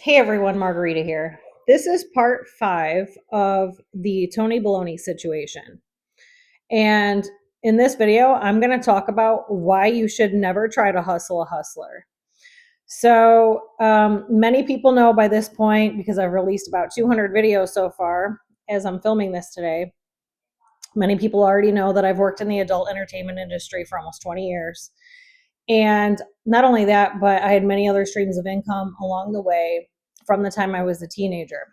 Hey everyone, Margarita here. This is part 5 of the Tony Bologna situation. And in this video, I'm going to talk about why you should never try to hustle a hustler. So, many people know by this point, because I've released about 200 videos so far as I'm filming this today. Many people already know that I've worked in the adult entertainment industry for almost 20 years. And not only that, but I had many other streams of income along the way from the time I was a teenager.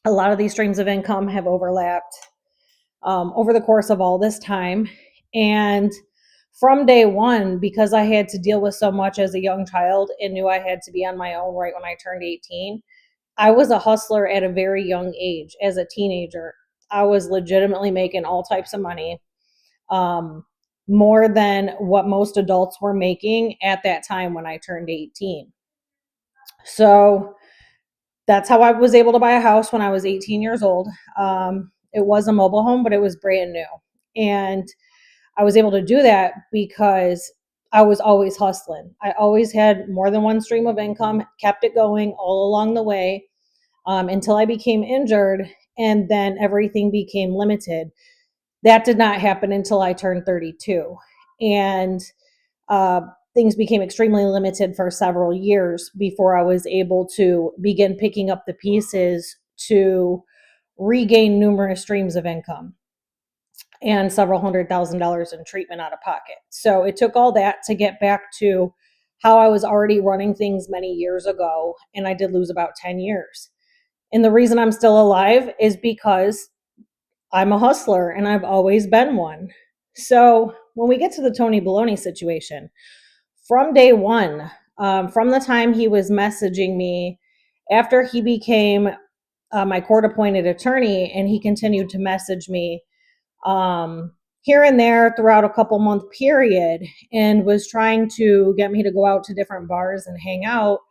A lot of these streams of income have overlapped over the course of all this time. And from day one, because I had to deal with so much as a young child and knew I had to be on my own right when I turned 18, I was a hustler at a very young age. As a teenager, I was legitimately making all types of money, more than what most adults were making at that time when I turned 18. So that's how I was able to buy a house when I was 18 years old. It was a mobile home, but it was brand new. And I was able to do that because I was always hustling. I always had more than one stream of income, kept it going all along the way, until I became injured, and then everything became limited. That did not happen until I turned 32. And uh, things became extremely limited for several years before I was able to begin picking up the pieces to regain numerous streams of income and several $100,000 in treatment out of pocket. So it took all that to get back to how I was already running things many years ago. And I did lose about 10 years. And the reason I'm still alive is because I'm a hustler and I've always been one. So when we get to the Tony Bologna situation, from day one, from the time he was messaging me after he became my court appointed attorney, and he continued to message me here and there throughout a couple month period and was trying to get me to go out to different bars and hang out,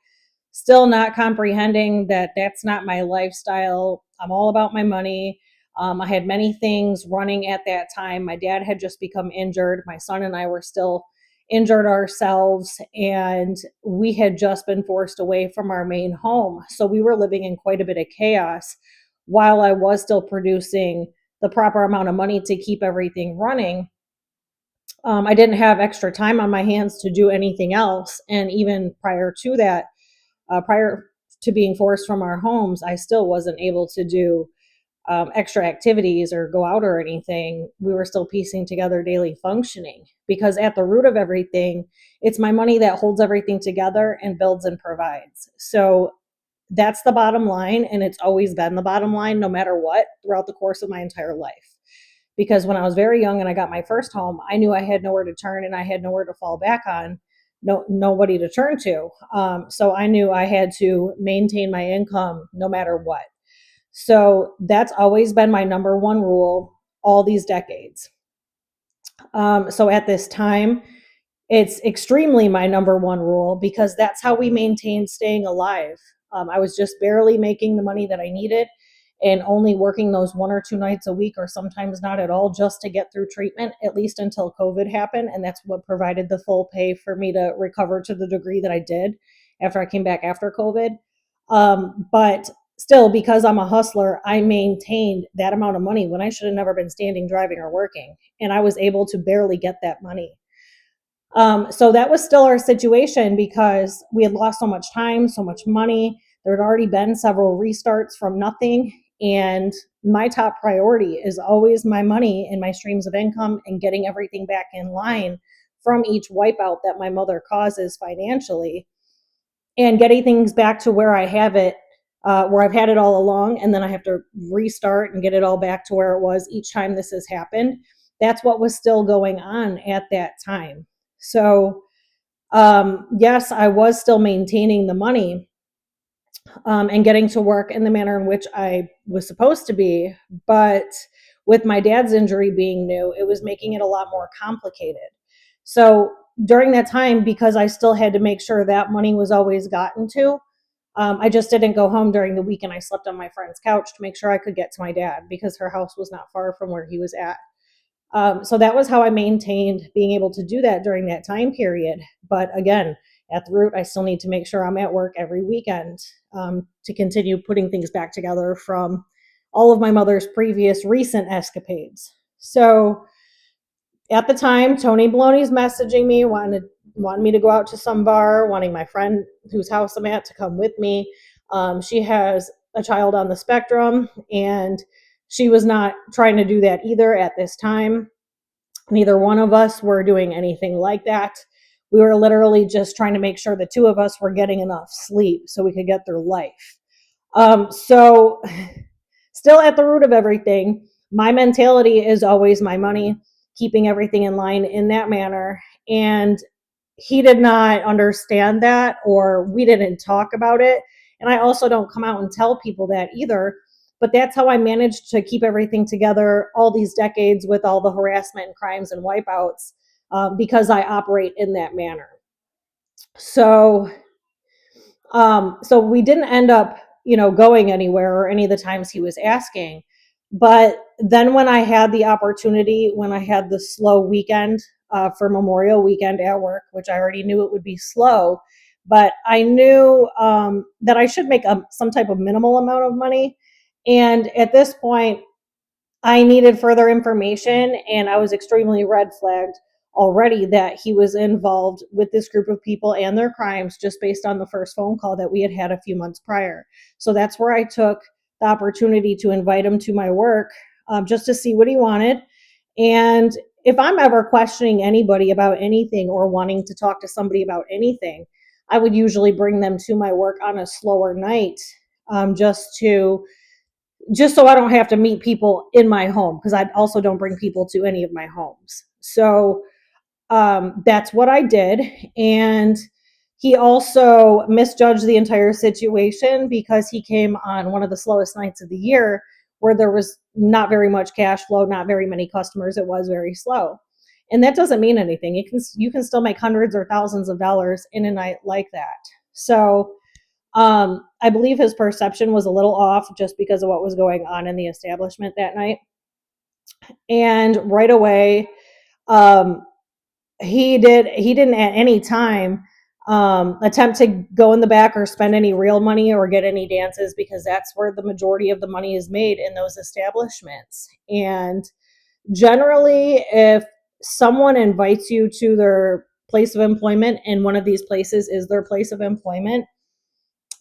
still not comprehending that that's not my lifestyle. I'm all about my money. I had many things running at that time. My dad had just become injured. My son and I were still injured ourselves, and we had just been forced away from our main home. So we were living in quite a bit of chaos while I was still producing the proper amount of money to keep everything running. I didn't have extra time on my hands to do anything else. And even prior to that, prior to being forced from our homes, I still wasn't able to do extra activities or go out or anything. We were still piecing together daily functioning, because at the root of everything, it's my money that holds everything together and builds and provides. So that's the bottom line. And it's always been the bottom line, no matter what, throughout the course of my entire life. Because when I was very young and I got my first home, I knew I had nowhere to turn and I had nowhere to fall back on, nobody to turn to. So I knew I had to maintain my income no matter what. So that's always been my number one rule all these decades. So at this time, it's extremely my number one rule, because that's how we maintained staying alive. I was just barely making the money that I needed and only working those 1 or 2 nights a week, or sometimes not at all, just to get through treatment, at least until COVID happened. And that's what provided the full pay for me to recover to the degree that I did after I came back after COVID. But still, because I'm a hustler, I maintained that amount of money when I should have never been standing, driving, or working. And I was able to barely get that money. So that was still our situation, because we had lost so much time, so much money. There had already been several restarts from nothing. And my top priority is always my money and my streams of income and getting everything back in line from each wipeout that my mother causes financially, and getting things back to where I have it, where I've had it all along. And then I have to restart and get it all back to where it was each time this has happened. That's what was still going on at that time. So, yes, I was still maintaining the money, and getting to work in the manner in which I was supposed to be. But with my dad's injury being new, it was making it a lot more complicated. So during that time, because I still had to make sure that money was always gotten to, I just didn't go home during the week, and I slept on my friend's couch to make sure I could get to my dad, because her house was not far from where he was at. So that was how I maintained being able to do that during that time period. But again, at the root, I still need to make sure I'm at work every weekend to continue putting things back together from all of my mother's previous recent escapades. So at the time, Tony Bologna's messaging me, wanting me to go out to some bar, wanting my friend whose house I'm at to come with me. She has a child on the spectrum, and she was not trying to do that either at this time. Neither one of us were doing anything like that. We were literally just trying to make sure the two of us were getting enough sleep so we could get through life. So still at the root of everything, my mentality is always my money, keeping everything in line in that manner. And he did not understand that, or we didn't talk about it. And I also don't come out and tell people that either. But that's how I managed to keep everything together all these decades with all the harassment and crimes and wipeouts, because I operate in that manner. So so we didn't end up, going anywhere or any of the times he was asking. But then when I had the opportunity, when I had the slow weekend for Memorial Weekend at work, which I already knew it would be slow, but I knew that I should make some type of minimal amount of money. And at this point, I needed further information, and I was extremely red flagged already that he was involved with this group of people and their crimes just based on the first phone call that we had had a few months prior. So that's where I took the opportunity to invite him to my work, just to see what he wanted. And if I'm ever questioning anybody about anything or wanting to talk to somebody about anything, I would usually bring them to my work on a slower night, just so I don't have to meet people in my home, because I also don't bring people to any of my homes. So that's what I did. And he also misjudged the entire situation because he came on one of the slowest nights of the year where there was not very much cash flow, not very many customers. It was very slow. And that doesn't mean anything. You can still make hundreds or thousands of dollars in a night like that. So I believe his perception was a little off just because of what was going on in the establishment that night. And right away, um, he didn't at any time attempt to go in the back or spend any real money or get any dances, because that's where the majority of the money is made, in those establishments. And generally, if someone invites you to their place of employment and one of these places is their place of employment,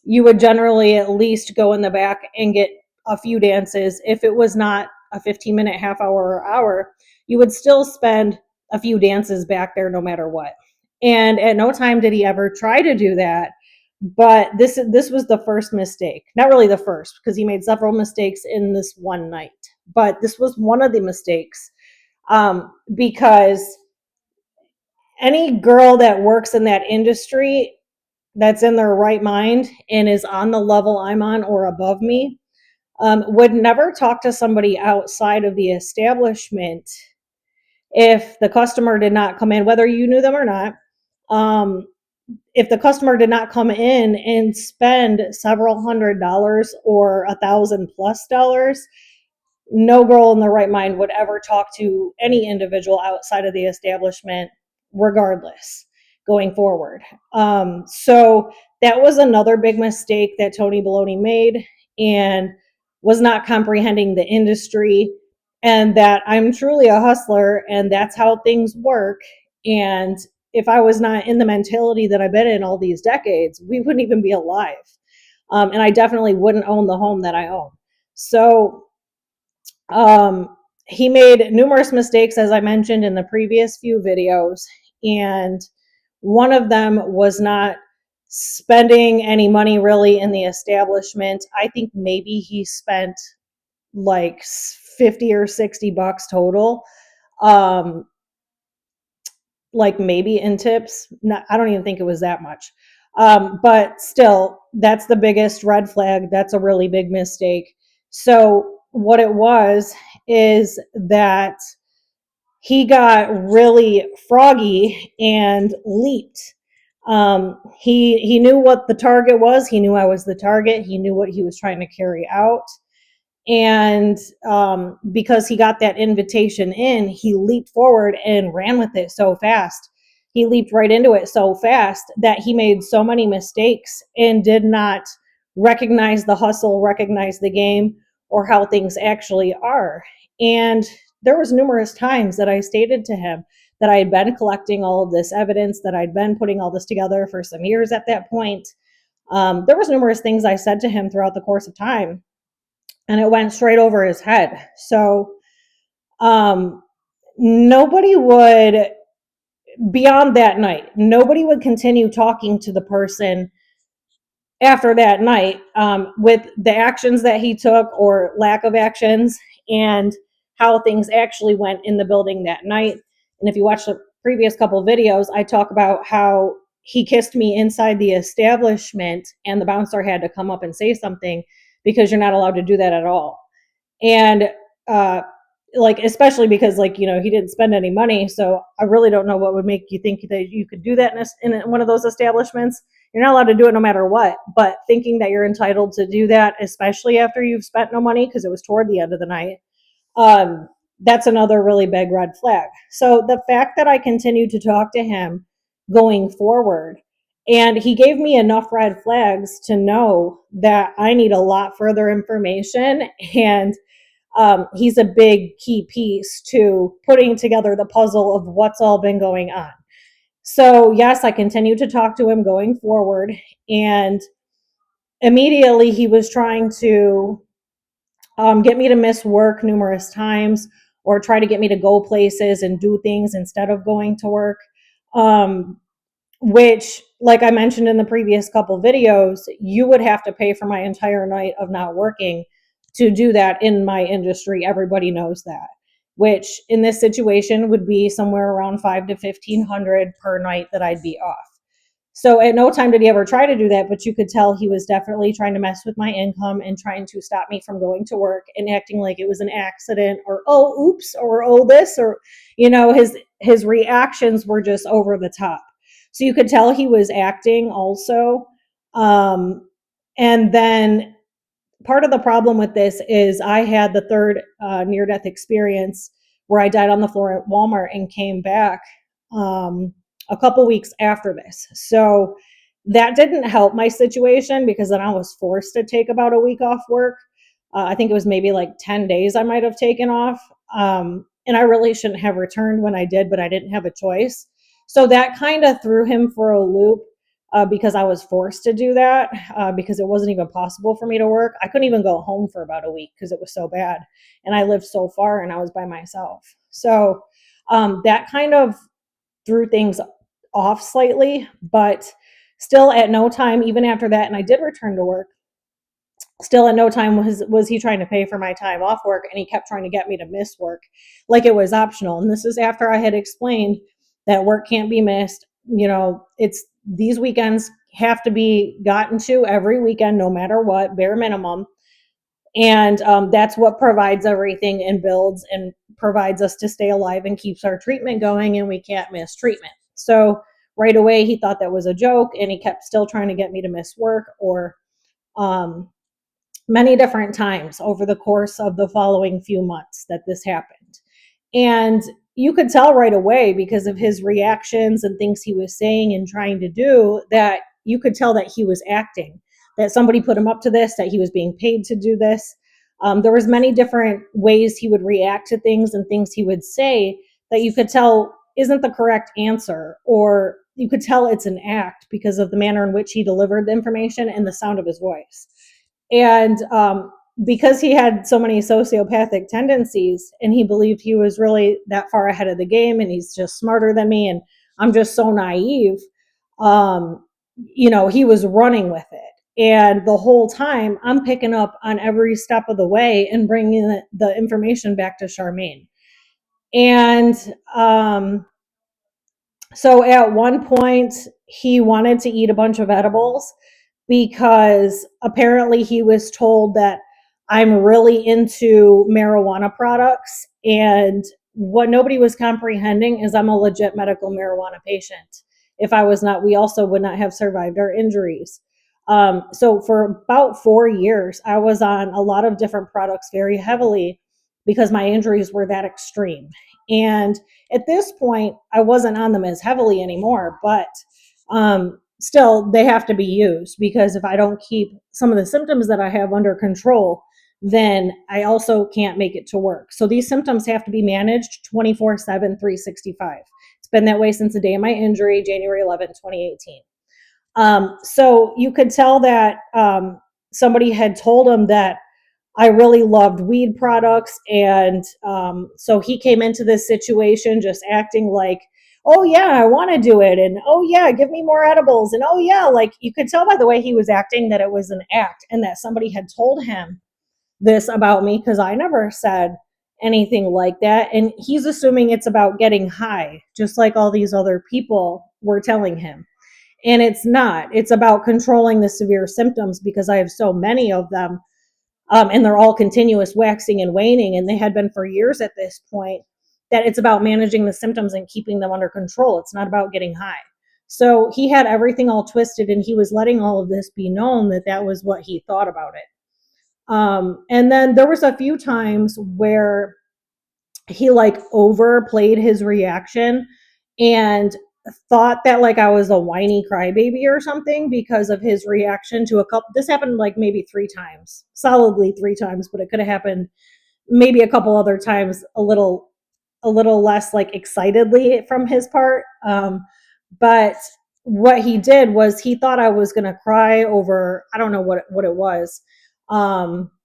you would generally at least go in the back and get a few dances. If it was not a 15-minute, half hour, or hour, you would still spend a few dances back there no matter what. And at no time did he ever try to do that. But this was the first mistake. Not really the first, because he made several mistakes in this one night. But this was one of the mistakes, because any girl that works in that industry that's in their right mind and is on the level I'm on or above me, would never talk to somebody outside of the establishment if the customer did not come in, whether you knew them or not. If the customer did not come in and spend several $100s or $1,000+ no girl in their right mind would ever talk to any individual outside of the establishment, regardless, going forward. So that was another big mistake that Tony Bologna made, and was not comprehending the industry, and that I'm truly a hustler, and that's how things work. And if I was not in the mentality that I've been in all these decades, we wouldn't even be alive. And I definitely wouldn't own the home that I own. So he made numerous mistakes, as I mentioned in the previous few videos, and one of them was not spending any money really in the establishment. I think maybe he spent like 50 or 60 bucks total, like maybe in tips. I don't even think it was that much. But still, that's the biggest red flag. That's a really big mistake. So what it was is that he got really froggy and leaped. He knew what the target was. He knew I was the target. He knew what he was trying to carry out. And because he got that invitation in, he leaped forward and ran with it so fast. he leaped right into it so fast that he made so many mistakes and did not recognize the hustle, recognize the game, or how things actually are. And there was numerous times that I stated to him that I had been collecting all of this evidence, that I'd been putting all this together for some years at that point. There was numerous things I said to him throughout the course of time, and it went straight over his head. So nobody would, beyond that night, nobody would continue talking to the person after that night, with the actions that he took or lack of actions, and how things actually went in the building that night. And if you watch the previous couple of videos, I talk about how he kissed me inside the establishment and the bouncer had to come up and say something, because you're not allowed to do that at all. And like, especially because, like, he didn't spend any money, so I really don't know what would make you think that you could do that in one of those establishments. You're not allowed to do it no matter what, but thinking that you're entitled to do that, especially after you've spent no money, because it was toward the end of the night, that's another really big red flag. So the fact that I continued to talk to him going forward, and he gave me enough red flags to know that I need a lot further information, and he's a big key piece to putting together the puzzle of what's all been going on. So yes, I continued to talk to him going forward, and immediately he was trying to get me to miss work numerous times, or try to get me to go places and do things instead of going to work. Which, like I mentioned in the previous couple videos, you would have to pay for my entire night of not working to do that in my industry. Everybody knows that, which in this situation would be somewhere around $500 to $1,500 per night that I'd be off. So at no time did he ever try to do that, but you could tell he was definitely trying to mess with my income and trying to stop me from going to work, and acting like it was an accident, or, oh, oops, or, oh, this, or, his reactions were just over the top. So you could tell he was acting also. And then part of the problem with this is I had the third near-death experience where I died on the floor at Walmart and came back a couple weeks after this. So that didn't help my situation, because then I was forced to take about a week off work. I think it was maybe like 10 days I might have taken off. And I really shouldn't have returned when I did, but I didn't have a choice. So that kind of threw him for a loop, because I was forced to do that, because it wasn't even possible for me to work. I couldn't even go home for about a week because it was so bad. And I lived so far and I was by myself. So that kind of threw things off slightly, but still at no time, even after that, and I did return to work, still at no time was he trying to pay for my time off work, and he kept trying to get me to miss work like it was optional. And this is after I had explained that work can't be missed. It's these weekends have to be gotten to every weekend, no matter what, bare minimum. And that's what provides everything and builds and provides us to stay alive and keeps our treatment going, and we can't miss treatment. So right away, he thought that was a joke, and he kept still trying to get me to miss work, or many different times over the course of the following few months that this happened. And you could tell right away, because of his reactions and things he was saying and trying to do, that you could tell that he was acting, that somebody put him up to this, that he was being paid to do this. There was many different ways he would react to things and things he would say that you could tell isn't the correct answer, or you could tell it's an act because of the manner in which he delivered the information and the sound of his voice. And because he had so many sociopathic tendencies, and he believed he was really that far ahead of the game, and he's just smarter than me, and I'm just so naive, he was running with it. And the whole time, I'm picking up on every step of the way and bringing the information back to Charmaine. And so at one point, he wanted to eat a bunch of edibles, because apparently he was told that I'm really into marijuana products. And what nobody was comprehending is I'm a legit medical marijuana patient. If I was not, we also would not have survived our injuries. So for about 4 years, I was on a lot of different products very heavily, because my injuries were that extreme. And at this point, I wasn't on them as heavily anymore, but still, they have to be used, because if I don't keep some of the symptoms that I have under control, then I also can't make it to work. So these symptoms have to be managed 24/7, 365. It's been that way since the day of my injury, January 11th, 2018. So you could tell that somebody had told him that I really loved weed products. And so he came into this situation just acting like, oh, yeah, I want to do it. And oh, yeah, give me more edibles. And oh, yeah, like you could tell by the way he was acting that it was an act and that somebody had told him this about me, because I never said anything like that. And he's assuming it's about getting high, just like all these other people were telling him. And it's not. It's about controlling the severe symptoms, because I have so many of them. And they're all continuous waxing and waning, and they had been for years at this point, that it's about managing the symptoms and keeping them under control. It's not about getting high. So he had everything all twisted, and he was letting all of this be known that that was what he thought about it. And then there was a few times where he like overplayed his reaction and thought that like I was a whiny crybaby or something because of his reaction to a couple. This happened like maybe 3 times, solidly 3 times, but it could have happened maybe a couple other times a little less like excitedly from his part. But what he did was he thought I was going to cry over, I don't know what it was.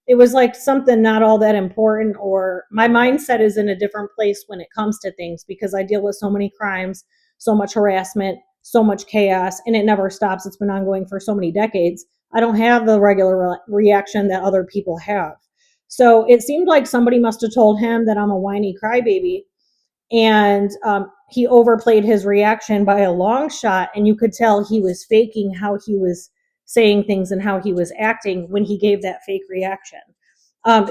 It was like something not all that important, or my mindset is in a different place when it comes to things, because I deal with so many crimes, so much harassment, so much chaos, and it never stops. It's been ongoing for so many decades. I don't have the regular reaction that other people have. So it seemed like somebody must have told him that I'm a whiny crybaby, and he overplayed his reaction by a long shot, and you could tell he was faking how he was saying things and how he was acting when he gave that fake reaction.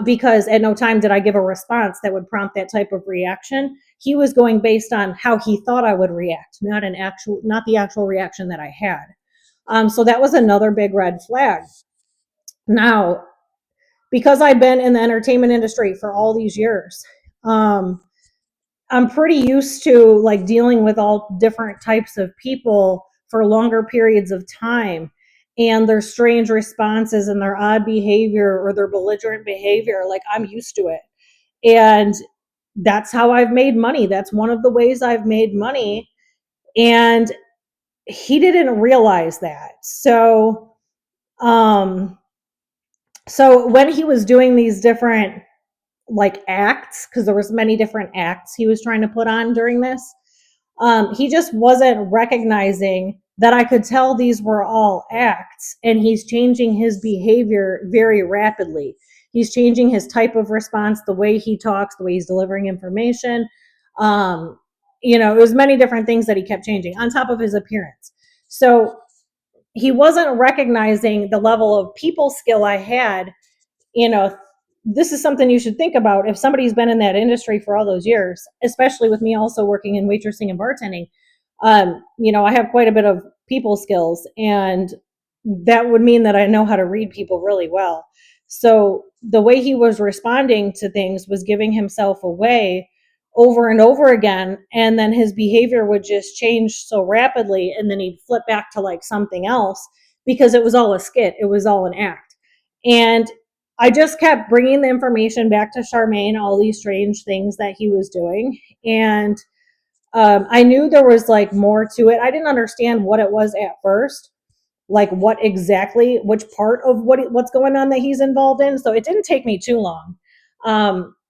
Because at no time did I give a response that would prompt that type of reaction. He was going based on how he thought I would react, not the actual reaction that I had. So that was another big red flag. Now, because I've been in the entertainment industry for all these years, I'm pretty used to like dealing with all different types of people for longer periods of time, and their strange responses and their odd behavior or their belligerent behavior. Like, I'm used to it. And that's how I've made money. That's one of the ways I've made money. And he didn't realize that. Um, so when he was doing these different like acts, because there was many different acts he was trying to put on during this, he just wasn't recognizing that I could tell these were all acts, and he's changing his behavior very rapidly. He's changing his type of response, the way he talks, the way he's delivering information. It was many different things that he kept changing on top of his appearance. So he wasn't recognizing the level of people skill I had. you know, this is something you should think about if somebody's been in that industry for all those years, especially with me also working in waitressing and bartending. I have quite a bit of people skills, and that would mean that I know how to read people really well. So the way he was responding to things was giving himself away over and over again, and then his behavior would just change so rapidly, and then he'd flip back to like something else, because it was all a skit, it was all an act. And I just kept bringing the information back to Charmaine, all these strange things that he was doing. And I knew there was like more to it. I didn't understand what it was at first, like what exactly, which part of what's going on that he's involved in. So it didn't take me too long.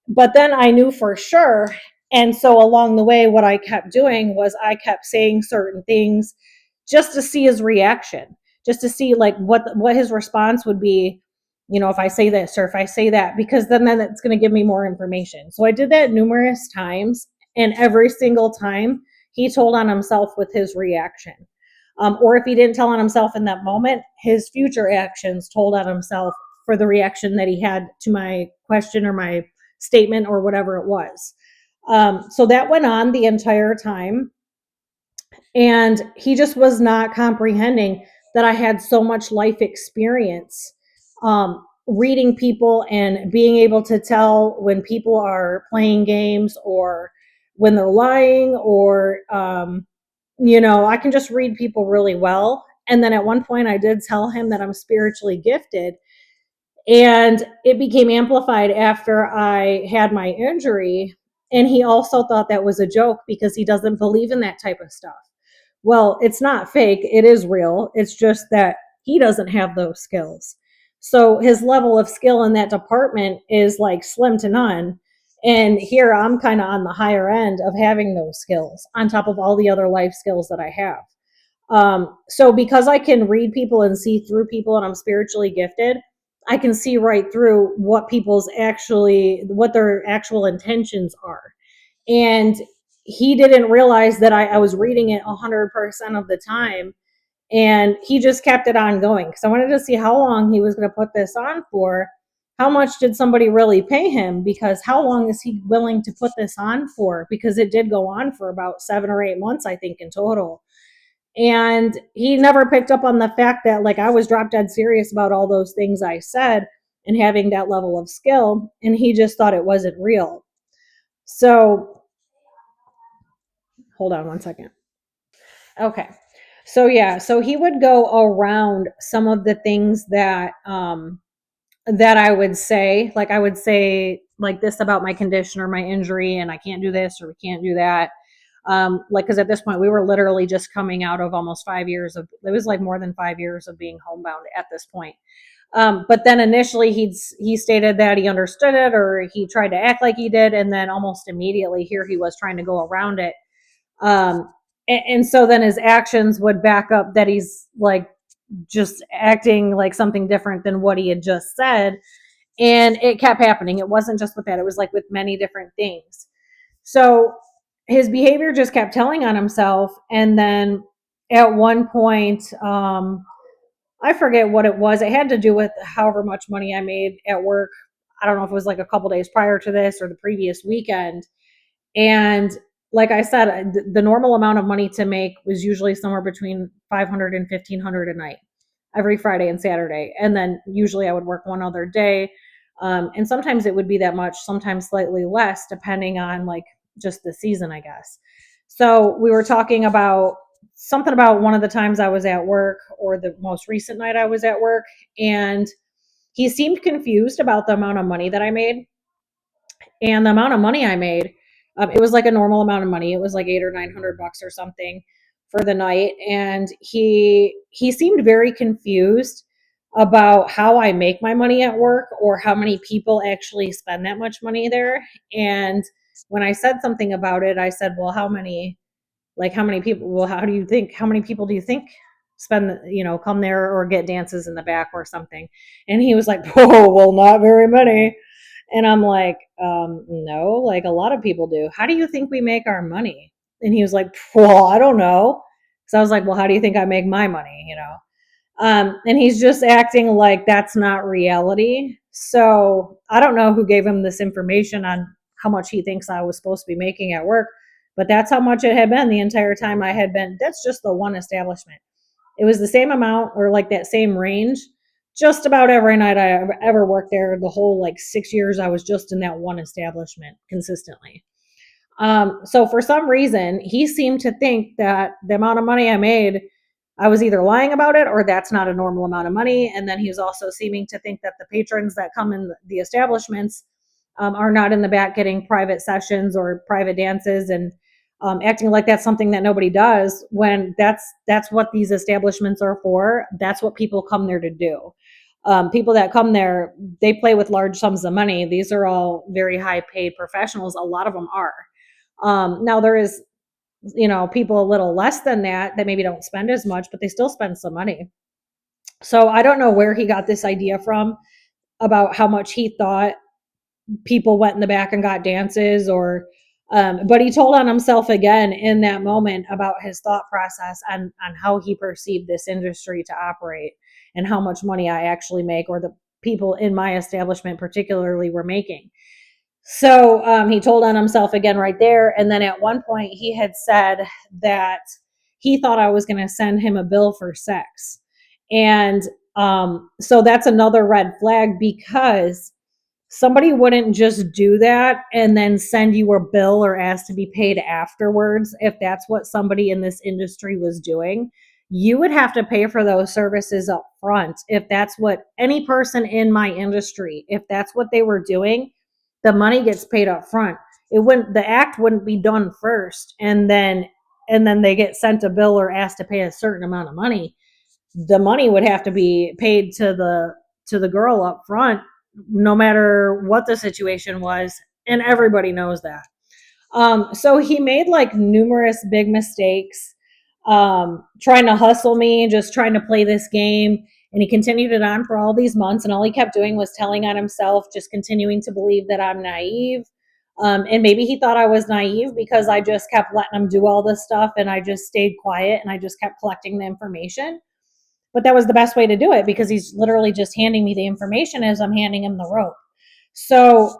But then I knew for sure. And so along the way, what I kept doing was I kept saying certain things just to see his reaction, just to see like what his response would be, if I say this or if I say that, because then it's going to give me more information. So I did that numerous times, and every single time he told on himself with his reaction. Or if he didn't tell on himself in that moment, his future actions told on himself for the reaction that he had to my question or my statement or whatever it was. So that went on the entire time. And he just was not comprehending that I had so much life experience reading people and being able to tell when people are playing games or when they're lying, or I can just read people really well. And then at one point I did tell him that I'm spiritually gifted, and it became amplified after I had my injury. And he also thought that was a joke because he doesn't believe in that type of stuff. Well, it's not fake, it is real. It's just that he doesn't have those skills. So his level of skill in that department is like slim to none. And here I'm kind of on the higher end of having those skills on top of all the other life skills that I have. So because I can read people and see through people and I'm spiritually gifted, I can see right through what their actual intentions are. And he didn't realize that I was reading it 100% of the time. And he just kept it on going because I wanted to see how long he was going to put this on for. How much did somebody really pay him? Because how long is he willing to put this on for? Because it did go on for about 7 or 8 months, I think, in total. And he never picked up on the fact that, like, I was drop dead serious about all those things I said and having that level of skill. And he just thought it wasn't real. So, hold on one second. Okay. So, yeah, so he would go around some of the things that I would say. Like, I would say, like, this about my condition or my injury, and I can't do this or we can't do that. Like, because at this point we were literally just coming out of almost 5 years of, it was like more than 5 years of being homebound at this point. But then initially he stated that he understood it, or he tried to act like he did, and then almost immediately here he was trying to go around it. And so then his actions would back up that he's like just acting like something different than what he had just said. And it kept happening. It wasn't just with that, it was like with many different things. So his behavior just kept telling on himself. And then at one point, I forget what it was. It had to do with however much money I made at work. I don't know if it was like a couple days prior to this or the previous weekend. And like I said, the normal amount of money to make was usually somewhere between 500 and 1500 a night every Friday and Saturday. And then usually I would work one other day. And sometimes it would be that much, sometimes slightly less, depending on like just the season, I guess. So we were talking about something about one of the times I was at work, or the most recent night I was at work. And he seemed confused about the amount of money that I made. And the amount of money I made, it was like a normal amount of money. It was like 800 or 900 bucks or something for the night. And he seemed very confused about how I make my money at work, or how many people actually spend that much money there. And when I said something about it, I said, well, how many people, well, how many people do you think come there or get dances in the back or something? And he was like, oh, well, not very many. And I'm like, no, like a lot of people do. How do you think we make our money? And he was like, well, I don't know. So I was like, well, how do you think I make my money? And he's just acting like that's not reality. So I don't know who gave him this information on how much he thinks I was supposed to be making at work, but that's how much it had been the entire time I had been. That's just the one establishment. It was the same amount, or like that same range, just about every night I ever worked there. The whole like 6 years I was just in that one establishment consistently. So for some reason, he seemed to think that the amount of money I made, I was either lying about it or that's not a normal amount of money. And then he was also seeming to think that the patrons that come in the establishments are not in the back getting private sessions or private dances, and acting like that's something that nobody does, when that's what these establishments are for. That's what people come there to do. People that come there, they play with large sums of money. These are all very high paid professionals. A lot of them are. Now there is, people a little less than that maybe don't spend as much, but they still spend some money. So I don't know where he got this idea from about how much he thought people went in the back and got dances, or but he told on himself again in that moment about his thought process on how he perceived this industry to operate, and how much money I actually make, or the people in my establishment particularly were making. So he told on himself again right there. And then at one point he had said that he thought I was going to send him a bill for sex. And So that's another red flag, because somebody wouldn't just do that and then send you a bill or ask to be paid afterwards. If that's what somebody in this industry was doing, you would have to pay for those services up front. If that's what any person in my industry, if that's what they were doing, the money gets paid up front. The act wouldn't be done first and then they get sent a bill or asked to pay a certain amount of money. The money would have to be paid to the girl up front, no matter what the situation was, and everybody knows that. So he made like numerous big mistakes, trying to hustle me, just trying to play this game. And he continued it on for all these months. And all he kept doing was telling on himself, just continuing to believe that I'm naive. And maybe he thought I was naive because I just kept letting him do all this stuff and I just stayed quiet and I just kept collecting the information. But that was the best way to do it, because he's literally just handing me the information as I'm handing him the rope. So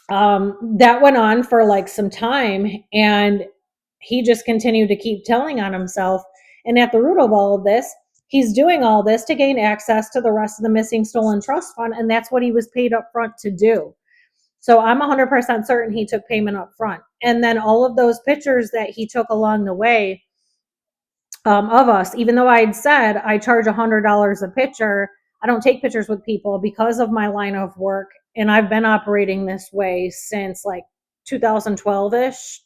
that went on for like some time, and he just continued to keep telling on himself. And at the root of all of this, he's doing all this to gain access to the rest of the missing stolen trust fund, and that's what he was paid up front to do. So I'm 100% certain he took payment up front. And then all of those pictures that he took along the way, of us, even though I'd said I charge $100 a picture, I don't take pictures with people because of my line of work. And I've been operating this way since like 2012-ish,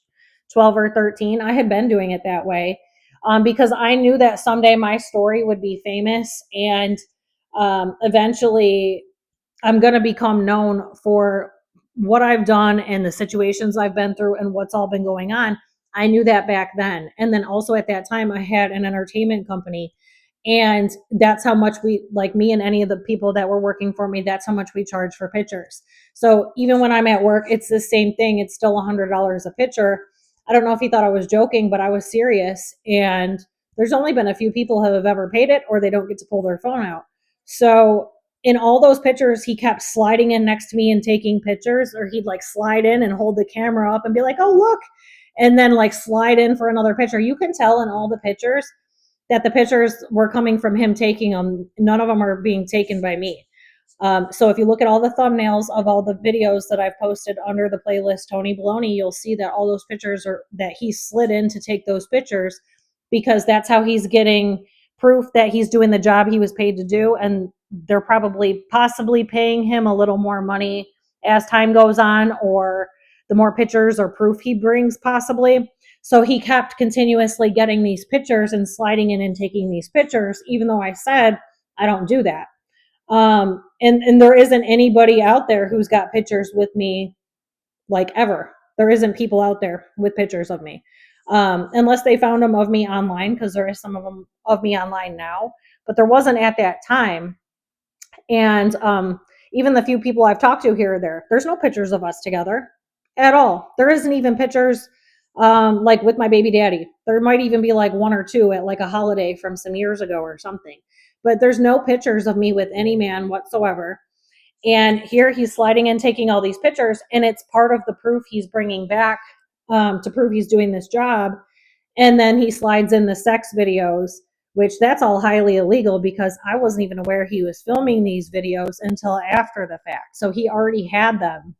12 or 13. I had been doing it that way, because I knew that someday my story would be famous, and eventually I'm going to become known for what I've done and the situations I've been through and what's all been going on. I knew that back then. And then also at that time, I had an entertainment company. And that's how much like me and any of the people that were working for me, that's how much we charge for pictures. So even when I'm at work, it's the same thing. It's still $100 a picture. I don't know if he thought I was joking, but I was serious. And there's only been a few people who have ever paid it, or they don't get to pull their phone out. So in all those pictures, he kept sliding in next to me and taking pictures, or he'd like slide in and hold the camera up and be like, oh, look, and then like slide in for another picture. You can tell in all the pictures that the pictures were coming from him taking them. None of them are being taken by me. So if you look at all the thumbnails of all the videos that I've posted under the playlist Tony Bologna, you'll see that all those pictures are that he slid in to take those pictures, because that's how he's getting proof that he's doing the job he was paid to do. And they're probably possibly paying him a little more money as time goes on, or the more pictures or proof he brings, possibly. So he kept continuously getting these pictures and sliding in and taking these pictures, even though I said I don't do that. And there isn't anybody out there who's got pictures with me, like, ever. There isn't people out there with pictures of me, unless they found them of me online, because there is some of them of me online now, but there wasn't at that time. And even the few people I've talked to here or there, there's no pictures of us together at all. There isn't even pictures like with my baby daddy. There might even be like one or two at like a holiday from some years ago or something, but there's no pictures of me with any man whatsoever. And here he's sliding in, taking all these pictures, and it's part of the proof he's bringing back, to prove he's doing this job. And then he slides in the sex videos, which that's all highly illegal, because I wasn't even aware he was filming these videos until after the fact. So he already had them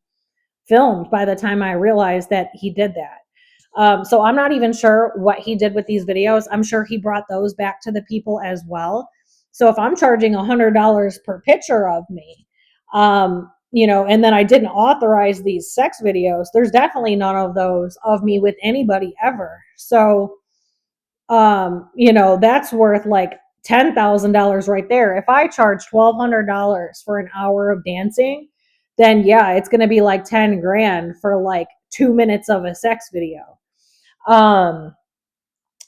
filmed by the time I realized that he did that. So I'm not even sure what he did with these videos. I'm sure he brought those back to the people as well. So if I'm charging $100 per picture of me, and then I didn't authorize these sex videos, there's definitely none of those of me with anybody ever. So, that's worth like $10,000 right there. If I charge $1,200 for an hour of dancing, then yeah, it's going to be like 10 grand for like 2 minutes of a sex video.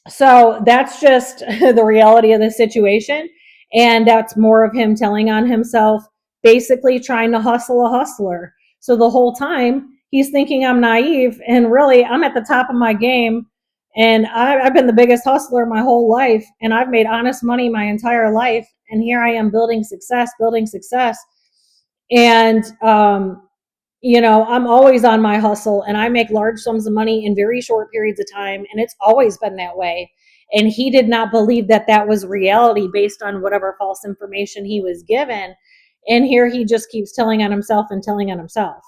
So that's just the reality of the situation. And that's more of him telling on himself, basically trying to hustle a hustler. So the whole time he's thinking I'm naive, and really I'm at the top of my game. And I've been the biggest hustler my whole life, and I've made honest money my entire life. And here I am building success, building success. And I'm always on my hustle, and I make large sums of money in very short periods of time. And it's always been that way. And he did not believe that that was reality based on whatever false information he was given. And here he just keeps telling on himself and telling on himself.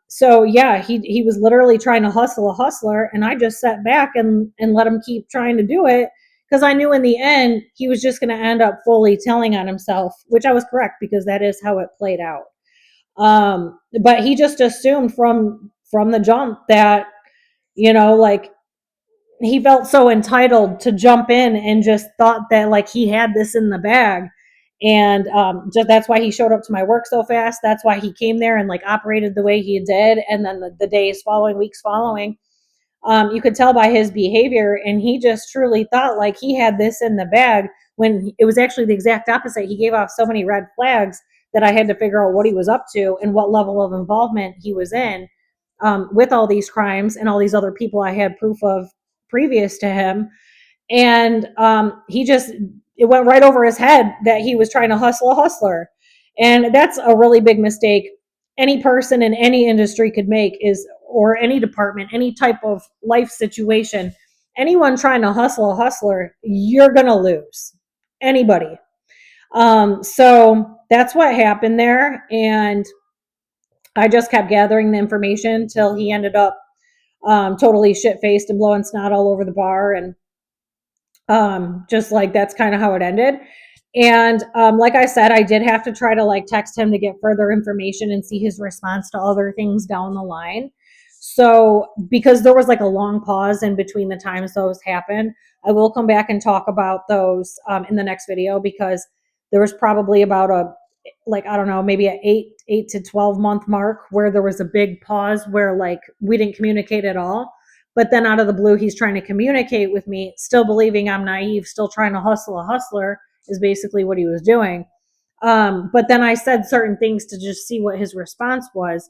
So yeah, he was literally trying to hustle a hustler, and I just sat back and let him keep trying to do it, because I knew in the end he was just going to end up fully telling on himself, which I was correct, because that is how it played out. But he just assumed from the jump that, like, he felt so entitled to jump in and just thought that like he had this in the bag. And just that's why he showed up to my work so fast. That's why he came there and like operated the way he did. And then the days following, weeks following, you could tell by his behavior. And he just truly thought like he had this in the bag, when it was actually the exact opposite. He gave off so many red flags that I had to figure out what he was up to and what level of involvement he was in, with all these crimes and all these other people I had proof of previous to him. And he just, it went right over his head that he was trying to hustle a hustler. And that's a really big mistake any person in any industry could make, is, or any department, any type of life situation. Anyone trying to hustle a hustler, you're going to lose. Anybody. So that's what happened there. And I just kept gathering the information till he ended up totally shit faced and blowing snot all over the bar. And just like that's kind of how it ended. And like I said, I did have to try to like text him to get further information and see his response to other things down the line. So because there was like a long pause in between the times those happened, I will come back and talk about those in the next video, because there was probably about a, like, I don't know, maybe a 8 to 12 month mark where there was a big pause where like we didn't communicate at all. But then out of the blue, he's trying to communicate with me, still believing I'm naive, still trying to hustle a hustler is basically what he was doing. But then I said certain things to just see what his response was.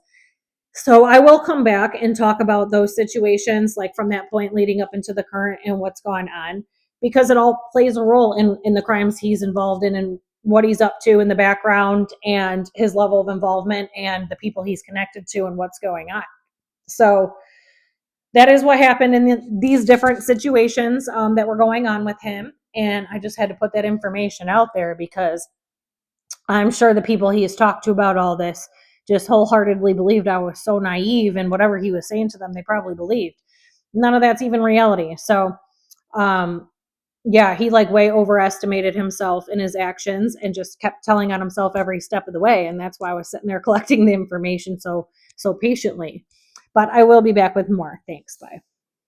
So I will come back and talk about those situations, like from that point leading up into the current and what's gone on, because it all plays a role in the crimes he's involved in and what he's up to in the background and his level of involvement and the people he's connected to and what's going on. So that is what happened in these different situations that were going on with him. And I just had to put that information out there, because I'm sure the people he has talked to about all this just wholeheartedly believed I was so naive, and whatever he was saying to them, they probably believed. None of that's even reality. So, yeah, he like way overestimated himself in his actions and just kept telling on himself every step of the way. And that's why I was sitting there collecting the information so patiently. But I will be back with more. Thanks. Bye.